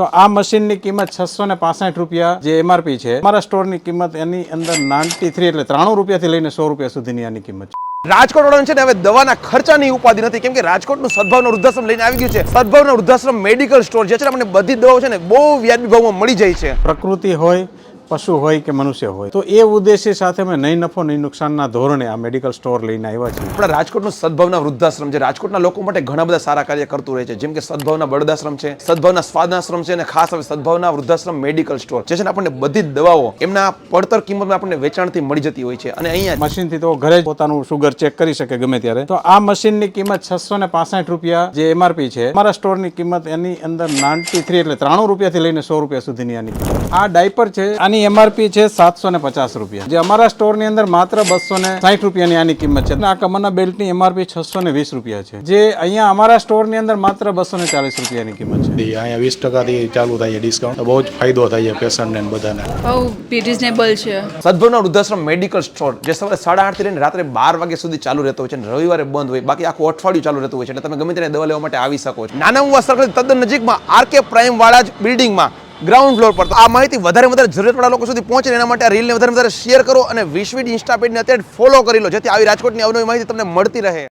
તો આ મશીનની કિંમત 665 રૂપિયા જે એમઆરપી છે. અમારા સ્ટોરની કિંમત એની અંદર 93 એટલે 93 રૂપિયાથી લઈને 100 રૂપિયા સુધીની આની કિંમત છે. રાજકોટ વાળાને છે ને હવે દવાના ખર્ચાની ઉપાધિ નથી, કેમ કે રાજકોટનું સદભાવના વૃદ્ધાશ્રમ લઈને આવી ગયું છે. સદભાવના વૃદ્ધાશ્રમ મેડિકલ સ્ટોર જે છે ને, આપણને બધી દવાઓ છે ને બહુ વ્યાજબી ભાવમાં મળી જાય છે. પ્રકૃતિ હોય, પશુ હોય કે મનુષ્ય હોય, તો એ ઉદ્દેશ્ય સાથે અમે નહીં નફો નહીં નુકસાનના ધોરણે આ મેડિકલ સ્ટોર લઈને આવ્યા છીએ. આપણા રાજકોટનું સદભાવના વૃદ્ધાશ્રમ જે રાજકોટના લોકો માટે ઘણા બધા સારા કાર્ય કરતું રહે છે, જેમ કે સદભાવના બળદાશ્રમ છે, સદભાવના સ્વાદાશ્રમ છે, અને ખાસ હવે સદભાવના વૃદ્ધાશ્રમ મેડિકલ સ્ટોર જે છે ને, આપણને બધી જ દવાઓ એમના પડતર કિંમતમાં આપણને વેચાણથી મળી જતી હોય છે. અને અહીંયા મશીનથી તો ઘરે જ પોતાનું શુગર ચેક કરી શકે ગમે ત્યારે. તો આ મશીનની કિંમત 665 રૂપિયા જે એમઆરપી છે. અમારા સ્ટોરની કિંમત એની અંદર 93 એટલે 93 રૂપિયાથી લઈને 100 રૂપિયા સુધીની આની કિંમત. આ ડાયપર છે, આની એમઆરપી છે 750 રૂપિયા, જે અમારા સ્ટોરની અંદર માત્ર 260 રૂપિયાની આની કિંમત છે. આ કમરના બેલ્ટની એમઆરપી 620 રૂપિયા છે, જે અહીંયા અમારા સ્ટોરની અંદર માત્ર 240 રૂપિયાની કિંમત છે. અહીંયા 20% ચાલુ થાય છે ડિસ્કાઉન્ટ, બહુ જ ફાયદો થાય છે પેશન્ટને બધાને. બહુ રિઝનેબલ છે. સદભાવના વૃદ્ધાશ્રમ મેડિકલ સ્ટોર જે સવારે 8:30 થી લઈને રાત્રે 12 વાગ્યા સુધી ચાલુ રહેતો હોય છે, અને રવિવારે બંધ હોય, બાકી આખું અઠવાડિયું ચાલુ રહેતું હોય છે. એટલે તમે ગમે ત્યારે દવા લેવા માટે આવી શકો છો. નાના ઉવા સર્કલ તદ્દન નજીકમાં આરકે પ્રાઇમ વાળા જ બિલ્ડિંગમાં ગ્રાઉન્ડ ફ્લોર પર. આ માહિતી વધારે જરૂરિયાતવાળા લોકો સુધી પહોંચે એના માટે આ રીલને વધારે શેર કરો, અને વિશ્વિડ ઇન્સ્ટા પેજને અત્યારે ફોલો કરી લો, જેથી આવી રાજકોટની અવનવી માહિતી તમને મળતી રહે.